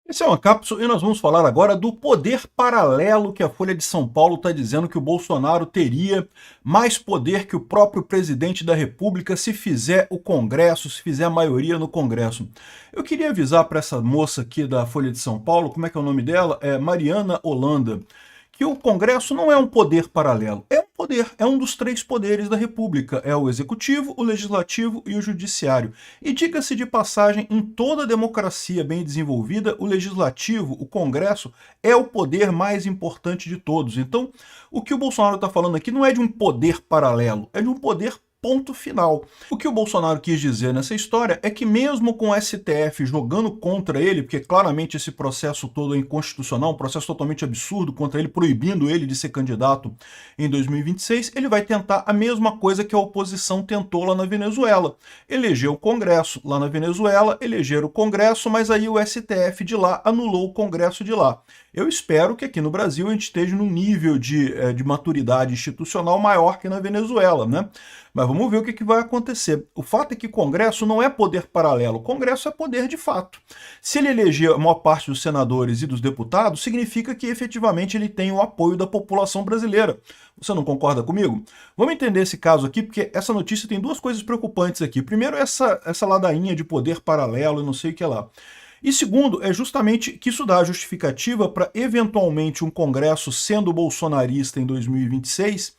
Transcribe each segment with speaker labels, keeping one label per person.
Speaker 1: Esse é uma cápsula e nós vamos falar agora do poder paralelo que a Folha de São Paulo está dizendo que o Bolsonaro teria mais poder que o próprio presidente da República se fizer o Congresso, se fizer a maioria no Congresso. Eu queria avisar para essa moça aqui da Folha de São Paulo, como é que é o nome dela? É Mariana Holanda, que o Congresso não é um poder paralelo, é um poder, é um dos três poderes da República, é o Executivo, o Legislativo e o Judiciário. E diga-se de passagem, em toda democracia bem desenvolvida, o Legislativo, o Congresso, é o poder mais importante de todos. Então, o que o Bolsonaro está falando aqui não é de um poder paralelo, é de um poder ponto final. O que o Bolsonaro quis dizer nessa história é que mesmo com o STF jogando contra ele, porque claramente esse processo todo é inconstitucional, um processo totalmente absurdo contra ele, proibindo ele de ser candidato em 2026, ele vai tentar a mesma coisa que a oposição tentou lá na Venezuela. Eleger o Congresso lá na Venezuela, eleger o Congresso, mas aí o STF de lá anulou o Congresso de lá. Eu espero que aqui no Brasil a gente esteja num nível de maturidade institucional maior que na Venezuela, né? Mas vamos ver o que vai acontecer. O fato é que o Congresso não é poder paralelo, o Congresso é poder de fato. Se ele eleger a maior parte dos senadores e dos deputados, significa que efetivamente ele tem o apoio da população brasileira. Você não concorda comigo? Vamos entender esse caso aqui, porque essa notícia tem duas coisas preocupantes aqui. Primeiro, essa ladainha de poder paralelo e não sei o que lá. E segundo, é justamente que isso dá a justificativa para, eventualmente, um Congresso sendo bolsonarista em 2026,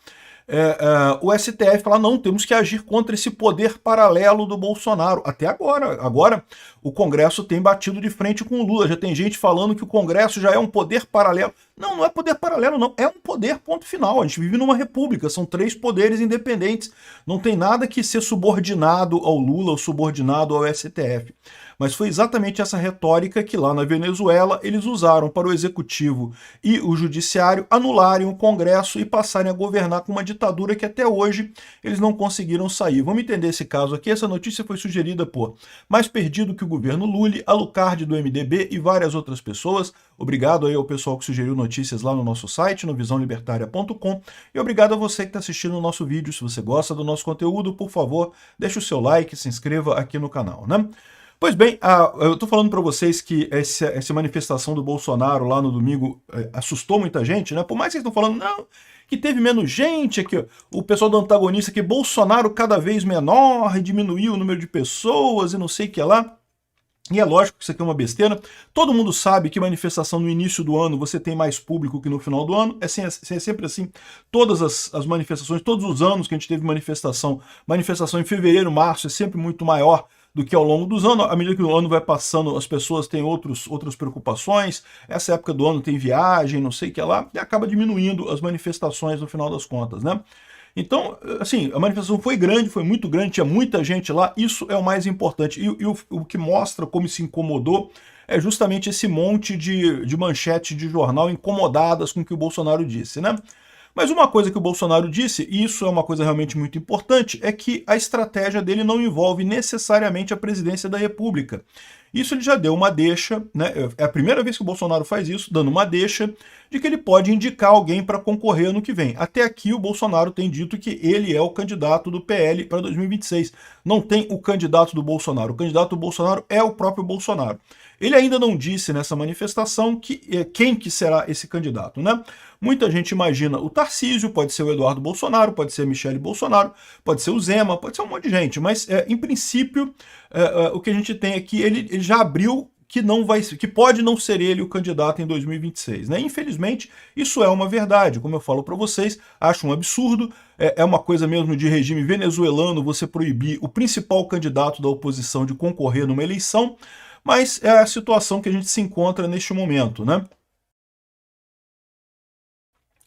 Speaker 1: o STF fala, não, temos que agir contra esse poder paralelo do Bolsonaro. Até agora. Agora, o Congresso tem batido de frente com o Lula. Já tem gente falando que o Congresso já é um poder paralelo. Não, não é poder paralelo, não. É um poder, ponto final. A gente vive numa república, são três poderes independentes. Não tem nada que ser subordinado ao Lula ou subordinado ao STF. Mas foi exatamente essa retórica que lá na Venezuela eles usaram para o Executivo e o Judiciário anularem o Congresso e passarem a governar com uma ditadura que até hoje eles não conseguiram sair. Vamos entender esse caso aqui. Essa notícia foi sugerida por Mais Perdido que o Governo Lully, Alucard do MDB e várias outras pessoas. Obrigado aí ao pessoal que sugeriu notícias lá no nosso site, no visãolibertaria.com, e obrigado a você que está assistindo o nosso vídeo. Se você gosta do nosso conteúdo, por favor, deixe o seu like, se inscreva aqui no canal, né? Pois bem, eu estou falando para vocês que essa manifestação do Bolsonaro lá no domingo assustou muita gente, né? Por mais que vocês estão falando, não, que teve menos gente, que o pessoal do antagonista, que Bolsonaro cada vez menor, e diminuiu o número de pessoas e não sei o que lá. E é lógico que isso aqui é uma besteira. Todo mundo sabe que manifestação no início do ano você tem mais público que no final do ano. É sempre assim. Todas as manifestações, todos os anos que a gente teve manifestação em fevereiro, março, é sempre muito maior do que ao longo dos anos. À medida que o ano vai passando, as pessoas têm outras preocupações. Essa época do ano tem viagem, não sei o que lá, e acaba diminuindo as manifestações no final das contas, né? Então, assim, a manifestação foi grande, foi muito grande, tinha muita gente lá, isso é o mais importante. E o que mostra como se incomodou é justamente esse monte de manchetes de jornal incomodadas com o que o Bolsonaro disse, né? Mas uma coisa que o Bolsonaro disse, e isso é uma coisa realmente muito importante, é que a estratégia dele não envolve necessariamente a presidência da República. Isso ele já deu uma deixa, né? É a primeira vez que o Bolsonaro faz isso, dando uma deixa de que ele pode indicar alguém para concorrer ano que vem. Até aqui o Bolsonaro tem dito que ele é o candidato do PL para 2026. Não tem o candidato do Bolsonaro. O candidato do Bolsonaro é o próprio Bolsonaro. Ele ainda não disse nessa manifestação quem que será esse candidato, né? Muita gente imagina o Tarcísio, pode ser o Eduardo Bolsonaro, pode ser a Michele Bolsonaro, pode ser o Zema, pode ser um monte de gente, mas em princípio o que a gente tem aqui, ele já abriu que pode não ser ele o candidato em 2026, né? Infelizmente, isso é uma verdade, como eu falo para vocês, acho um absurdo, é uma coisa mesmo de regime venezuelano você proibir o principal candidato da oposição de concorrer numa eleição, mas é a situação que a gente se encontra neste momento, né?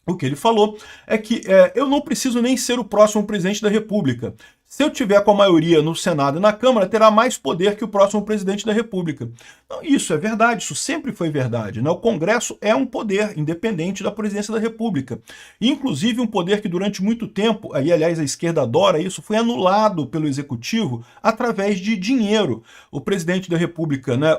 Speaker 1: O que ele falou é que eu não preciso nem ser o próximo presidente da República. Se eu tiver com a maioria no Senado e na Câmara, terá mais poder que o próximo presidente da República. Não, isso é verdade, isso sempre foi verdade, né? O Congresso é um poder independente da presidência da República. Inclusive um poder que durante muito tempo, aí aliás a esquerda adora isso, foi anulado pelo Executivo através de dinheiro. O presidente da República, né?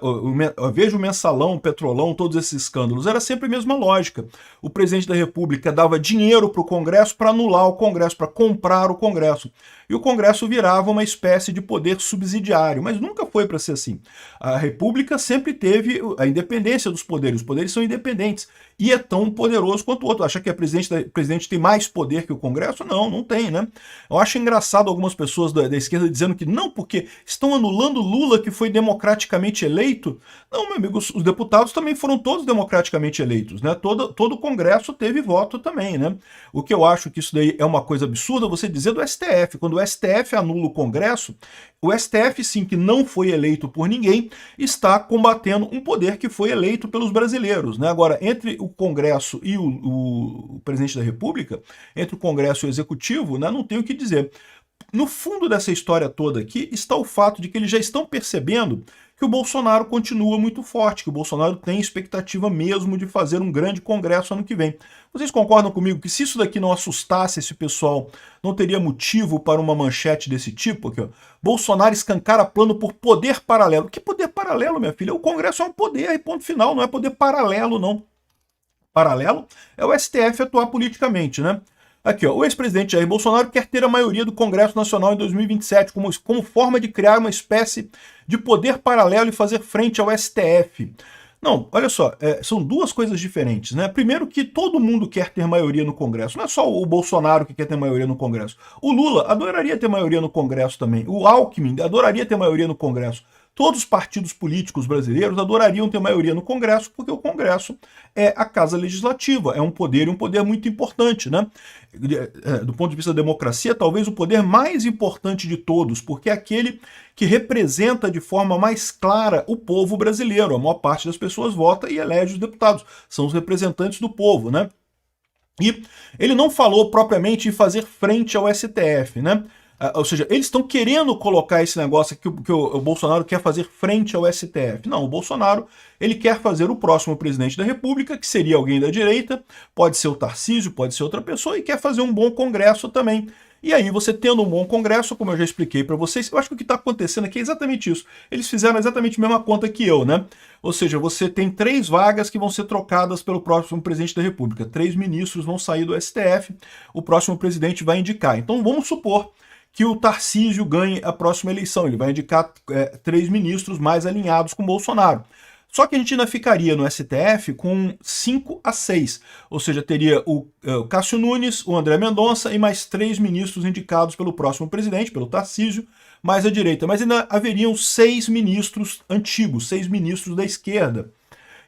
Speaker 1: Veja o mensalão, o petrolão, todos esses escândalos, era sempre a mesma lógica. O presidente da República dava dinheiro para o Congresso para anular o Congresso, para comprar o Congresso. E o Congresso Congresso virava uma espécie de poder subsidiário, mas nunca foi para ser assim. A República sempre teve a independência dos poderes, os poderes são independentes, e é tão poderoso quanto o outro. Acha que a presidente tem mais poder que o Congresso? Não, não tem, né? Eu acho engraçado algumas pessoas da esquerda dizendo que não, porque estão anulando Lula, que foi democraticamente eleito. Não, meu amigo, os deputados também foram todos democraticamente eleitos, né? Todo o Congresso teve voto também, né? O que eu acho que isso daí é uma coisa absurda, você dizer do STF. Quando o STF anula o Congresso, o STF, sim, que não foi eleito por ninguém, está combatendo um poder que foi eleito pelos brasileiros, né? Agora, entre o Congresso e o presidente da República, entre o Congresso e o Executivo, né, não tem o que dizer. No fundo dessa história toda aqui está o fato de que eles já estão percebendo que o Bolsonaro continua muito forte, que o Bolsonaro tem expectativa mesmo de fazer um grande congresso ano que vem. Vocês concordam comigo que se isso daqui não assustasse esse pessoal, não teria motivo para uma manchete desse tipo? Aqui, ó. Bolsonaro escancara plano por poder paralelo. Que poder paralelo, minha filha? O Congresso é um poder e ponto final, não é poder paralelo, não. Paralelo é o STF atuar politicamente, né? Aqui, ó, o ex-presidente Jair Bolsonaro quer ter a maioria do Congresso Nacional em 2027 como forma de criar uma espécie de poder paralelo e fazer frente ao STF. Não, olha só, são duas coisas diferentes, né? Primeiro que todo mundo quer ter maioria no Congresso, não é só o Bolsonaro que quer ter maioria no Congresso. O Lula adoraria ter maioria no Congresso também. O Alckmin adoraria ter maioria no Congresso. Todos os partidos políticos brasileiros adorariam ter maioria no Congresso, porque o Congresso é a casa legislativa, é um poder e um poder muito importante, né? Do ponto de vista da democracia, talvez o poder mais importante de todos, porque é aquele que representa de forma mais clara o povo brasileiro. A maior parte das pessoas vota e elege os deputados, são os representantes do povo, né? E ele não falou propriamente em fazer frente ao STF, né? Ou seja, eles estão querendo colocar esse negócio que o Bolsonaro quer fazer frente ao STF. Não, o Bolsonaro ele quer fazer o próximo presidente da República, que seria alguém da direita, pode ser o Tarcísio, pode ser outra pessoa, e quer fazer um bom congresso também. E aí você tendo um bom congresso, como eu já expliquei para vocês, eu acho que o que está acontecendo aqui é exatamente isso. Eles fizeram exatamente a mesma conta que eu, né? Ou seja, você tem 3 vagas que vão ser trocadas pelo próximo presidente da República. 3 ministros vão sair do STF, o próximo presidente vai indicar. Então vamos supor que o Tarcísio ganhe a próxima eleição. Ele vai indicar 3 ministros mais alinhados com Bolsonaro. Só que a gente ainda ficaria no STF com 5 a 6. Ou seja, teria o Cássio Nunes, o André Mendonça e mais 3 ministros indicados pelo próximo presidente, pelo Tarcísio, mais à direita. Mas ainda haveriam 6 ministros antigos, 6 ministros da esquerda.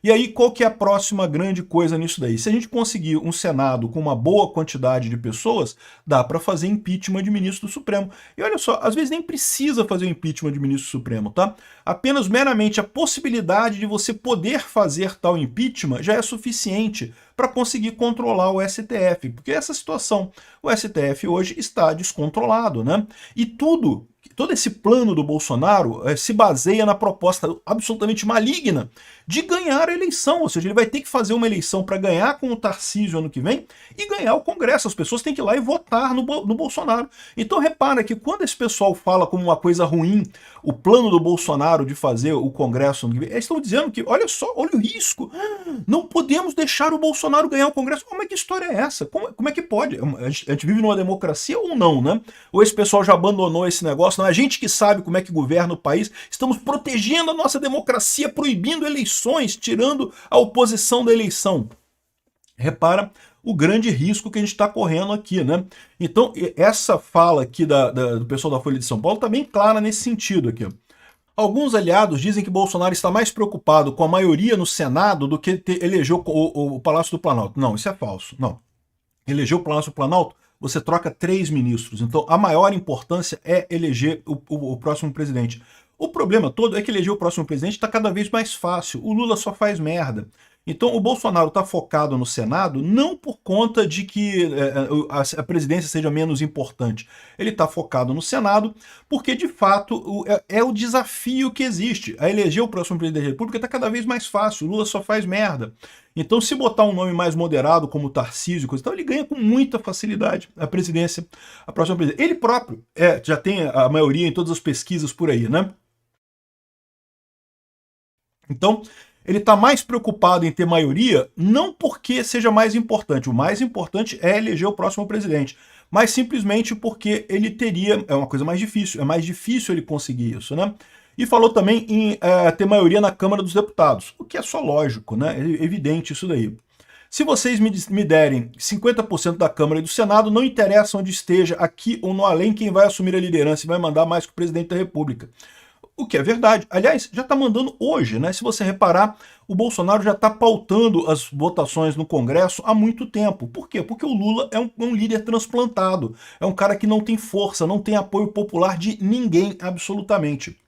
Speaker 1: E aí, qual que é a próxima grande coisa nisso daí? Se a gente conseguir um Senado com uma boa quantidade de pessoas, dá para fazer impeachment de ministro do Supremo. E olha só, às vezes nem precisa fazer o impeachment de ministro do Supremo, tá? Apenas meramente a possibilidade de você poder fazer tal impeachment já é suficiente para conseguir controlar o STF, porque essa situação, o STF hoje está descontrolado, né? E todo esse plano do Bolsonaro se baseia na proposta absolutamente maligna de ganhar a eleição, ou seja, ele vai ter que fazer uma eleição para ganhar com o Tarcísio ano que vem e ganhar o Congresso. As pessoas têm que ir lá e votar no Bolsonaro. Então repara que quando esse pessoal fala como uma coisa ruim o plano do Bolsonaro de fazer o Congresso ano que vem, eles estão dizendo que, olha só, olha o risco, não podemos deixar o Bolsonaro ganhar o Congresso. Como é que história é essa? Como é que pode? A gente vive numa democracia ou não, né? Ou esse pessoal já abandonou esse negócio? Não, a gente que sabe como é que governa o país, estamos protegendo a nossa democracia, proibindo eleições, tirando a oposição da eleição. Repara o grande risco que a gente está correndo aqui, né? Então, essa fala aqui do pessoal da Folha de São Paulo está bem clara nesse sentido aqui. Alguns aliados dizem que Bolsonaro está mais preocupado com a maioria no Senado do que eleger o Palácio do Planalto. Não, isso é falso. Não. Eleger o Palácio do Planalto, você troca 3 ministros. Então, a maior importância é eleger o próximo presidente. O problema todo é que eleger o próximo presidente está cada vez mais fácil. O Lula só faz merda. Então o Bolsonaro está focado no Senado não por conta de que a presidência seja menos importante. Ele está focado no Senado porque, de fato, é o desafio que existe. A eleger o próximo presidente da República está cada vez mais fácil. O Lula só faz merda. Então, se botar um nome mais moderado, como o Tarcísio, coisa e tal, ele ganha com muita facilidade a presidência, a próxima presidência. Ele próprio já tem a maioria em todas as pesquisas por aí, né? Então, Ele está mais preocupado em ter maioria, não porque seja mais importante. O mais importante é eleger o próximo presidente, mas simplesmente porque ele teria, é uma coisa mais difícil, é mais difícil ele conseguir isso, né? E falou também em ter maioria na Câmara dos Deputados, o que é só lógico, né? É evidente isso daí. Se vocês me derem 50% da Câmara e do Senado, não interessa onde esteja, aqui ou no além, quem vai assumir a liderança e vai mandar mais que o presidente da República. O que é verdade. Aliás, já está mandando hoje, né? Se você reparar, o Bolsonaro já está pautando as votações no Congresso há muito tempo. Por quê? Porque o Lula é um líder transplantado. É um cara que não tem força, não tem apoio popular de ninguém, absolutamente.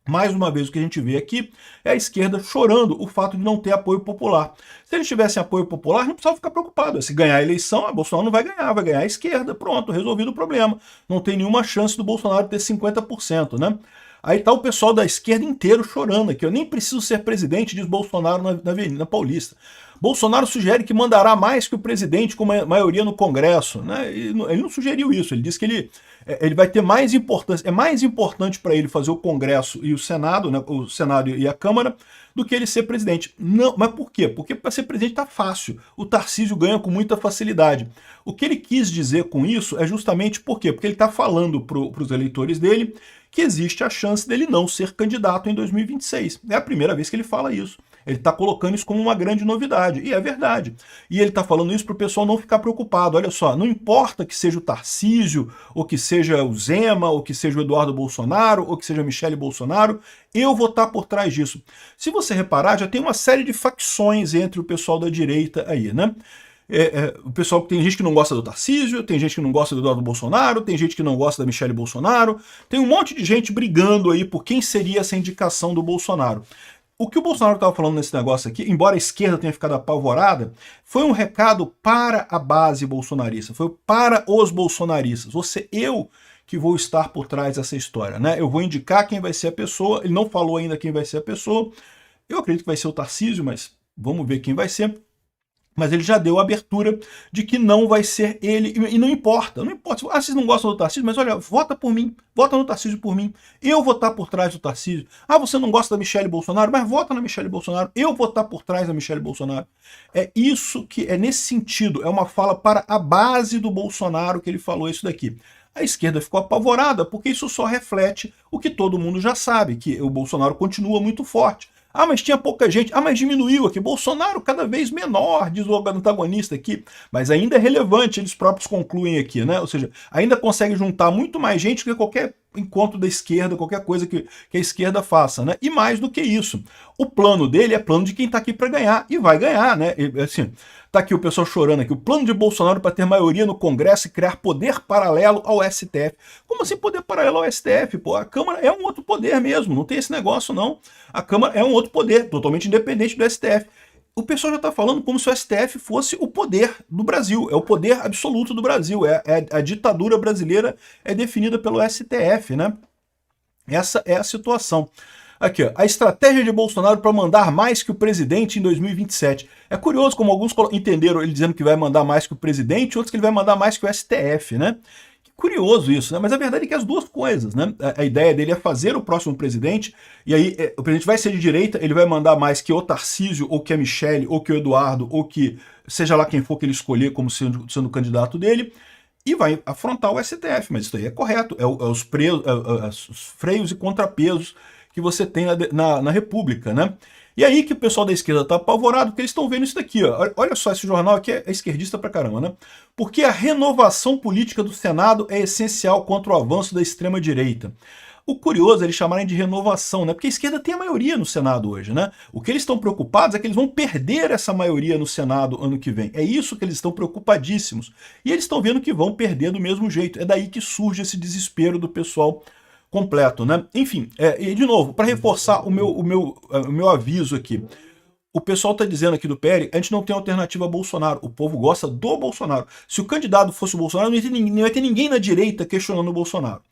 Speaker 1: Mais uma vez, o que a gente vê aqui é a esquerda chorando o fato de não ter apoio popular. Se eles tivessem apoio popular, não precisava ficar preocupado. Se ganhar a eleição, a Bolsonaro não vai ganhar a esquerda. Pronto, resolvido o problema. Não tem nenhuma chance do Bolsonaro ter 50%, né? Aí tá o pessoal da esquerda inteiro chorando aqui. Eu nem preciso ser presidente, diz Bolsonaro na Avenida Paulista. Bolsonaro sugere que mandará mais que o presidente com maioria no Congresso, né? Ele não sugeriu isso, ele disse que ele vai ter mais importância, é mais importante para ele fazer o Congresso e o Senado, né? O Senado e a Câmara, do que ele ser presidente. Não, mas por quê? Porque para ser presidente tá fácil. O Tarcísio ganha com muita facilidade. O que ele quis dizer com isso é justamente por quê? Porque ele está falando para os eleitores dele que existe a chance dele não ser candidato em 2026. É a primeira vez que ele fala isso. Ele está colocando isso como uma grande novidade, e é verdade. E ele está falando isso para o pessoal não ficar preocupado. Olha só, não importa que seja o Tarcísio, ou que seja o Zema, ou que seja o Eduardo Bolsonaro, ou que seja a Michele Bolsonaro, eu vou estar por trás disso. Se você reparar, já tem uma série de facções entre o pessoal da direita aí, né? O pessoal, tem gente que não gosta do Tarcísio, tem gente que não gosta do Eduardo Bolsonaro, tem gente que não gosta da Michele Bolsonaro, tem um monte de gente brigando aí por quem seria essa indicação do Bolsonaro. O que o Bolsonaro estava falando nesse negócio aqui, embora a esquerda tenha ficado apavorada, foi um recado para a base bolsonarista, foi para os bolsonaristas. Eu que vou estar por trás dessa história, né? Eu vou indicar quem vai ser a pessoa, ele não falou ainda quem vai ser a pessoa, eu acredito que vai ser o Tarcísio, mas vamos ver quem vai ser. Mas ele já deu a abertura de que não vai ser ele, e não importa, não importa. Ah, vocês não gostam do Tarcísio, mas olha, vota por mim, vota no Tarcísio por mim, eu vou estar por trás do Tarcísio. Ah, você não gosta da Michele Bolsonaro, mas vota na Michele Bolsonaro, eu vou estar por trás da Michele Bolsonaro. É isso que, é nesse sentido, é uma fala para a base do Bolsonaro que ele falou isso daqui. A esquerda ficou apavorada porque isso só reflete o que todo mundo já sabe, que o Bolsonaro continua muito forte. Ah, mas tinha pouca gente. Ah, mas diminuiu aqui. Bolsonaro cada vez menor, diz o antagonista aqui. Mas ainda é relevante, eles próprios concluem aqui, né? Ou seja, ainda consegue juntar muito mais gente do que qualquer encontro da esquerda, qualquer coisa que a esquerda faça, né? E mais do que isso, o plano dele é plano de quem está aqui para ganhar, e vai ganhar, né? Assim, tá aqui o pessoal chorando aqui, o plano de Bolsonaro para ter maioria no Congresso e criar poder paralelo ao STF. Como assim poder paralelo ao STF? Pô, a Câmara é um outro poder mesmo, não tem esse negócio não. A Câmara é um outro poder, totalmente independente do STF. O pessoal já está falando como se o STF fosse o poder do Brasil, é o poder absoluto do Brasil, a ditadura brasileira é definida pelo STF, né? Essa é a situação. Aqui, ó, a estratégia de Bolsonaro para mandar mais que o presidente em 2027. É curioso como alguns entenderam ele dizendo que vai mandar mais que o presidente, outros que ele vai mandar mais que o STF, né? Curioso isso, né? Mas a verdade é que as duas coisas, né? A ideia dele é fazer o próximo presidente, e aí o presidente vai ser de direita, ele vai mandar mais que o Tarcísio, ou que a Michele, ou que o Eduardo, ou que seja lá quem for que ele escolher como sendo o candidato dele, e vai afrontar o STF. Mas isso aí é correto, os freios e contrapesos que você tem na República, né? E aí que o pessoal da esquerda está apavorado, porque eles estão vendo isso daqui, ó. Olha só, esse jornal aqui é esquerdista pra caramba, né? Porque a renovação política do Senado é essencial contra o avanço da extrema-direita. O curioso é eles chamarem de renovação, né? Porque a esquerda tem a maioria no Senado hoje, né? O que eles estão preocupados é que eles vão perder essa maioria no Senado ano que vem. É isso que eles estão preocupadíssimos. E eles estão vendo que vão perder do mesmo jeito. É daí que surge esse desespero do pessoal completo, né? Enfim, e de novo, para reforçar o meu aviso aqui, o pessoal está dizendo aqui do PL, a gente não tem alternativa a Bolsonaro, o povo gosta do Bolsonaro. Se o candidato fosse o Bolsonaro, não ia ter ninguém na direita questionando o Bolsonaro.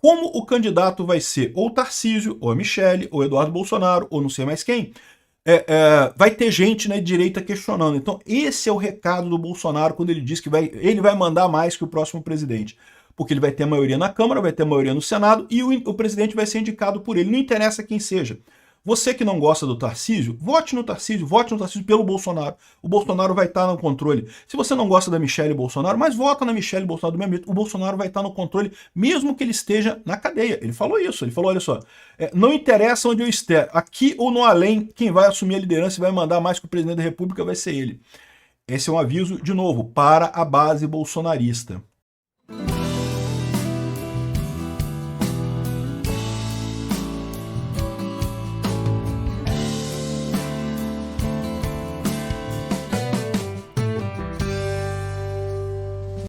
Speaker 1: Como o candidato vai ser ou o Tarcísio, ou a Michele, ou Eduardo Bolsonaro, ou não sei mais quem, vai ter gente na direita questionando. Então esse é o recado do Bolsonaro quando ele diz que ele vai mandar mais que o próximo presidente. Porque ele vai ter maioria na Câmara, vai ter maioria no Senado e o presidente vai ser indicado por ele. Não interessa quem seja. Você que não gosta do Tarcísio, vote no Tarcísio pelo Bolsonaro. O Bolsonaro vai estar no controle. Se você não gosta da Michelle Bolsonaro, mas vota na Michelle Bolsonaro do mesmo jeito, o Bolsonaro vai estar no controle, mesmo que ele esteja na cadeia. Ele falou isso, ele falou, olha só, não interessa onde eu estiver, aqui ou no além, quem vai assumir a liderança e vai mandar mais que o presidente da República vai ser ele. Esse é um aviso, de novo, para a base bolsonarista.